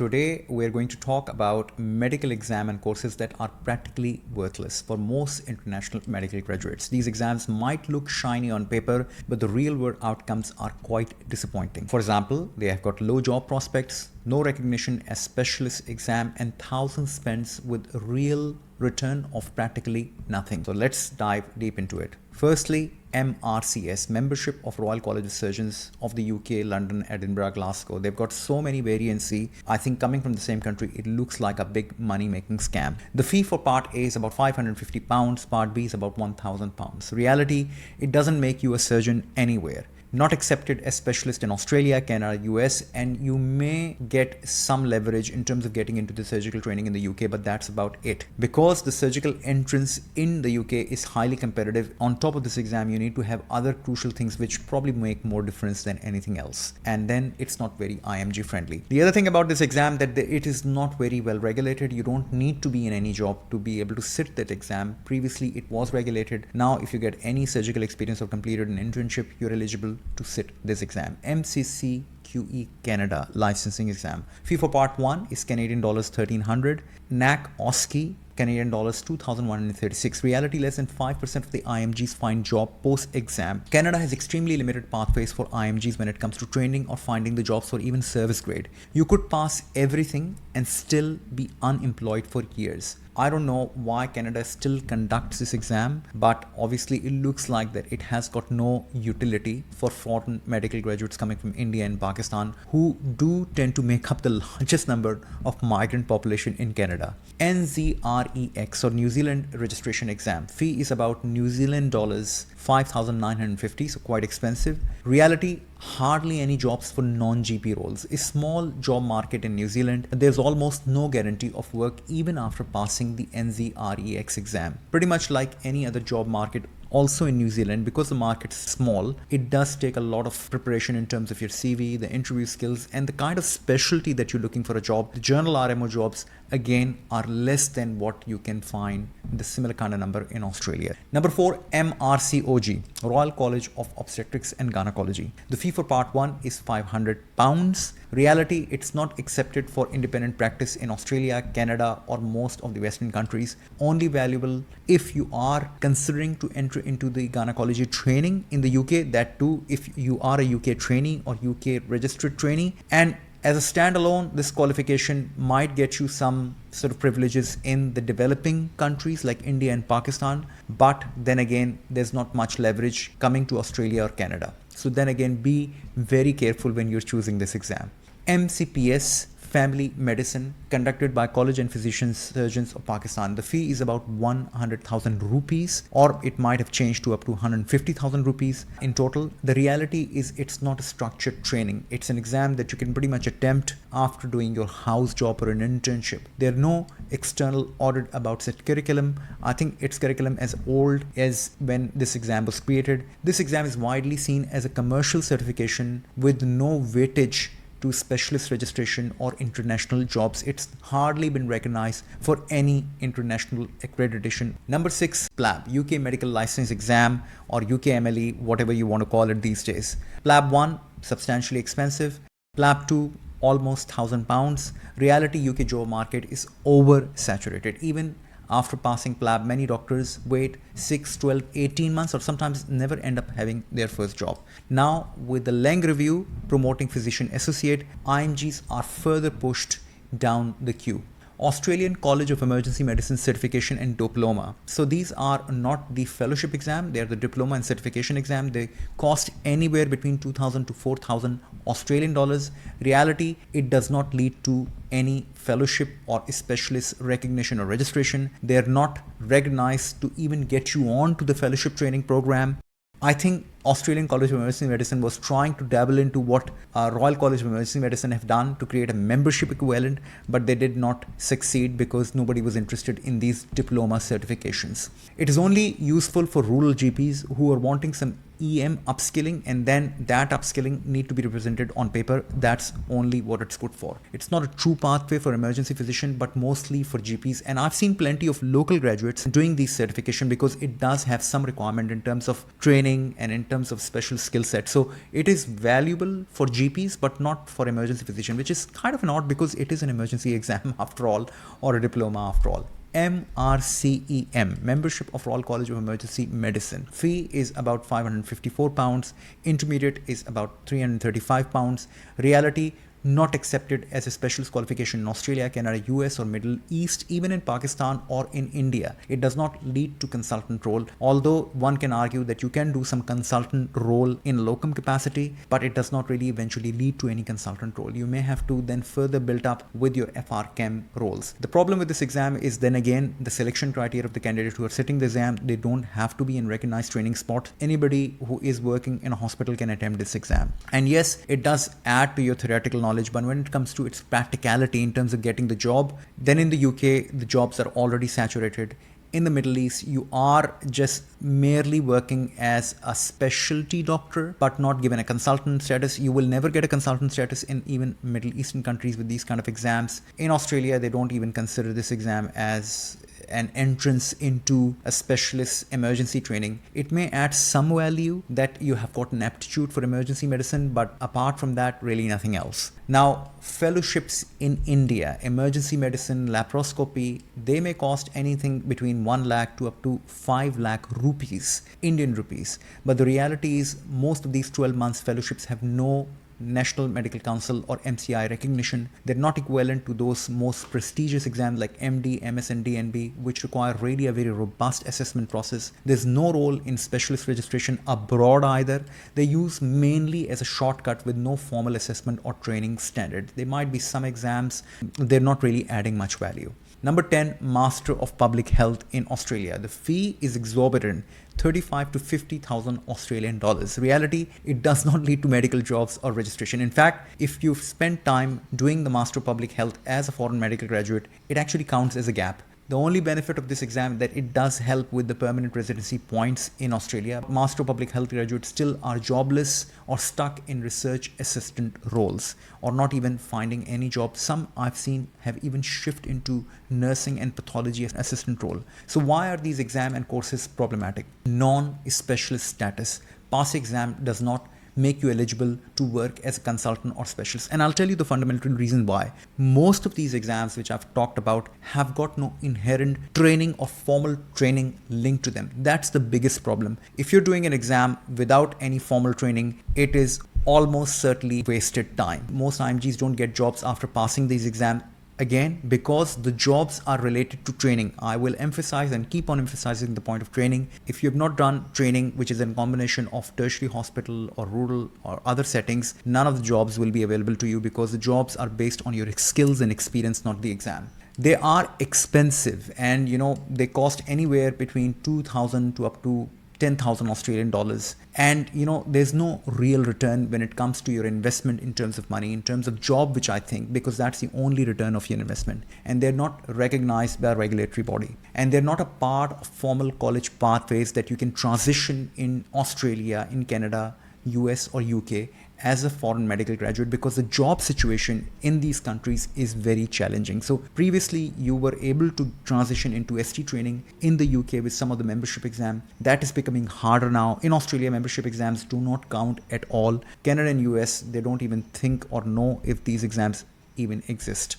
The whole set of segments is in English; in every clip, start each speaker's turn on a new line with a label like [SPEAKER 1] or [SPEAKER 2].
[SPEAKER 1] today we're going to talk about medical exam and courses that are practically worthless for most international medical graduates. These exams might look shiny on paper, but the real world outcomes are quite disappointing. For example, they have got low job prospects, no recognition as specialist exam, and thousands spent with real return of practically nothing. So let's dive deep into it. Firstly, MRCS, Membership of Royal College of Surgeons of the UK, London, Edinburgh, Glasgow. They've got so many variancy. I think coming from the same country, it looks like a big money-making scam. The fee for Part A is about £550, Part B is about £1,000. Reality, it doesn't make you a surgeon anywhere. Not accepted as specialist in Australia, Canada, US, and you may get some leverage in terms of getting into the surgical training in the UK, but that's about it. Because the surgical entrance in the UK is highly competitive, on top of this exam, you need to have other crucial things which probably make more difference than anything else. And then it's not very IMG friendly. The other thing about this exam that it is not very well regulated. You don't need to be in any job to be able to sit that exam. Previously, it was regulated. Now, if you get any surgical experience or completed an internship, you're eligible to sit this exam. MCCQE Canada licensing exam. Fee for Part 1 is Canadian dollars 1,300. NAC OSCE Canadian dollars 2,136. Reality, less than 5% of the IMGs find job post-exam. Canada has extremely limited pathways for IMGs when it comes to training or finding the jobs for even service grade. You could pass everything and still be unemployed for years. I don't know why Canada still conducts this exam, but obviously it looks like that it has got no utility for foreign medical graduates coming from India and Pakistan, who do tend to make up the largest number of migrant population in Canada. NZREX or New Zealand registration exam. Fee is about New Zealand dollars 5,950, so quite expensive. Reality, hardly any jobs for non-GP roles. A small job market in New Zealand, and there's almost no guarantee of work even after passing the NZREX exam. Pretty much like any other job market also in New Zealand, because the market's small, it does take a lot of preparation in terms of your CV, the interview skills, and the kind of specialty that you're looking for a job. The general RMO jobs, again, are less than what you can find in the similar kind of number in Australia. Number 4, MRCOG, Royal College of Obstetrics and Gynecology. The fee for Part 1 is £500. Reality, it's not accepted for independent practice in Australia, Canada, or most of the Western countries. Only valuable if you are considering to enter into the gynecology training in the UK. That too, if you are a UK trainee or UK registered trainee. And as a standalone, this qualification might get you some sort of privileges in the developing countries like India and Pakistan. But then again, there's not much leverage coming to Australia or Canada. So then again, be very careful when you're choosing this exam. MCPS, Family Medicine, conducted by College and Physicians Surgeons of Pakistan. The fee is about 100,000 rupees, or it might have changed to up to 150,000 rupees in total. The reality is it's not a structured training. It's an exam that you can pretty much attempt after doing your house job or an internship. There are no external audit about such curriculum. I think its curriculum as old as when this exam was created. This exam is widely seen as a commercial certification with no weightage to specialist registration or international jobs. It's hardly been recognized for any international accreditation. Number 6, PLAB, UK Medical License Exam, or UKMLE, whatever you want to call it these days. PLAB 1, substantially expensive. PLAB 2, almost £1,000. Reality, UK job market is oversaturated. Even after passing PLAB, many doctors wait 6, 12, 18 months or sometimes never end up having their first job. Now, with the Leng review promoting physician associate, IMGs are further pushed down the queue. Australian College of Emergency Medicine certification and diploma. So these are not the fellowship exam, they are the diploma and certification exam. They cost anywhere between 2,000 to 4,000 Australian dollars. Reality, it does not lead to any fellowship or specialist recognition or registration. They are not recognized to even get you on to the fellowship training program. I think Australian College of Emergency Medicine was trying to dabble into what Royal College of Emergency Medicine have done to create a membership equivalent, but they did not succeed because nobody was interested in these diploma certifications. It is only useful for rural GPs who are wanting some EM upskilling, and then that upskilling need to be represented on paper. That's only what it's good for. It's not a true pathway for emergency physician, but mostly for GPs. And I've seen plenty of local graduates doing these certification because it does have some requirement in terms of training and in terms of special skill set. So it is valuable for GPs, but not for emergency physician, which is kind of an odd because it is an emergency exam after all, or a diploma after all. MRCEM, Membership of Royal College of Emergency Medicine. Fee is about £554. Intermediate is about £335. Reality, not accepted as a specialist qualification in Australia, Canada, US or Middle East, even in Pakistan or in India. It does not lead to consultant role, although one can argue that you can do some consultant role in locum capacity, but it does not really eventually lead to any consultant role. You may have to then further build up with your FRChem roles. The problem with this exam is then again the selection criteria of the candidates who are sitting the exam. They don't have to be in recognized training spot. Anybody who is working in a hospital can attempt this exam. And yes, it does add to your theoretical knowledge, but when it comes to its practicality in terms of getting the job, then in the UK, the jobs are already saturated. In the Middle East, you are just merely working as a specialty doctor, but not given a consultant status. You will never get a consultant status in even Middle Eastern countries with these kind of exams. In Australia, they don't even consider this exam as an entrance into a specialist emergency training. It may add some value that you have got an aptitude for emergency medicine, but apart from that, really nothing else. Now, fellowships in India, emergency medicine, laparoscopy, they may cost anything between 1 lakh to up to 5 lakh rupees, Indian rupees. But the reality is most of these 12 months fellowships have no National Medical Council or MCI recognition. They're not equivalent to those most prestigious exams like MD, MS and DNB, which require really a very robust assessment process. There's no role in specialist registration abroad either. They use mainly as a shortcut with no formal assessment or training standard. There might be some exams, they're not really adding much value. Number 10, Master of Public Health in Australia. The fee is exorbitant, 35 to 50,000 Australian dollars. Reality, it does not lead to medical jobs or registration. In fact, if you've spent time doing the Master of Public Health as a foreign medical graduate, it actually counts as a gap. The only benefit of this exam is that it does help with the permanent residency points in Australia. Master of Public Health graduates still are jobless or stuck in research assistant roles or not even finding any job. Some I've seen have even shifted into nursing and pathology assistant role. So why are these exam and courses problematic? Non-specialist status. Pass exam does not make you eligible to work as a consultant or specialist. And I'll tell you the fundamental reason why. Most of these exams which I've talked about have got no inherent training or formal training linked to them. That's the biggest problem. If you're doing an exam without any formal training, it is almost certainly wasted time. Most IMGs don't get jobs after passing these exams. Again, because the jobs are related to training. I will emphasize and keep on emphasizing the point of training. If you have not done training, which is a combination of tertiary hospital or rural or other settings, none of the jobs will be available to you because the jobs are based on your skills and experience, not the exam. They are expensive and they cost anywhere between 2,000 to up to 10,000 Australian dollars. And there's no real return when it comes to your investment in terms of money, in terms of job, which I think, because that's the only return of your investment. And they're not recognized by a regulatory body. And they're not a part of formal college pathways that you can transition in Australia, in Canada, US or UK as a foreign medical graduate, because the job situation in these countries is very challenging. So previously you were able to transition into ST training in the UK with some of the membership exam. That is becoming harder now. In Australia, membership exams do not count at all. Canada and US, they don't even think or know if these exams even exist.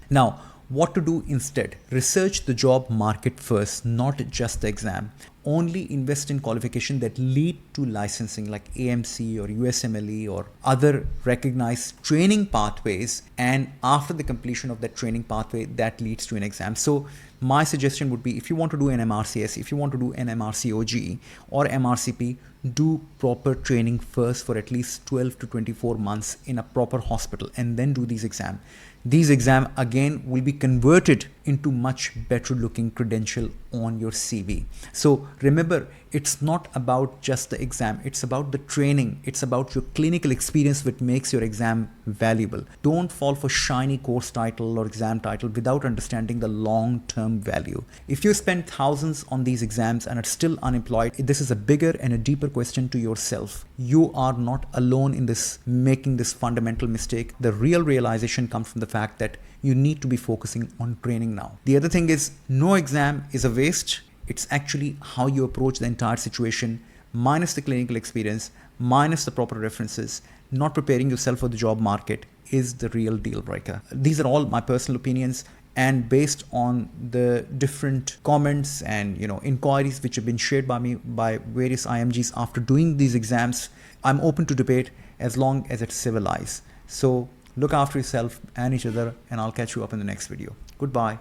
[SPEAKER 1] Now, what to do instead? Research the job market first, not just the exam. Only invest in qualification that lead to licensing like AMC or USMLE or other recognized training pathways. And after the completion of that training pathway, that leads to an exam. So my suggestion would be, if you want to do an MRCS, if you want to do an MRCOG or MRCP, do proper training first for at least 12 to 24 months in a proper hospital and then do these exams. These exams again will be converted into much better looking credential on your CV. So remember, It's not about just the exam. It's about the training. It's about your clinical experience which makes your exam valuable. Don't fall for shiny course title or exam title without understanding the long-term value. If you spend thousands on these exams and are still unemployed, this is a bigger and a deeper question to yourself. You are not alone in this, making this fundamental mistake. The real realization comes from the fact that you need to be focusing on training now. The other thing is, no exam is a waste. It's actually how you approach the entire situation, minus the clinical experience, minus the proper references, not preparing yourself for the job market is the real deal breaker. These are all my personal opinions, and based on the different comments and inquiries which have been shared by me by various IMGs after doing these exams, I'm open to debate as long as it's civilized. So look after yourself and each other, and I'll catch you up in the next video. Goodbye.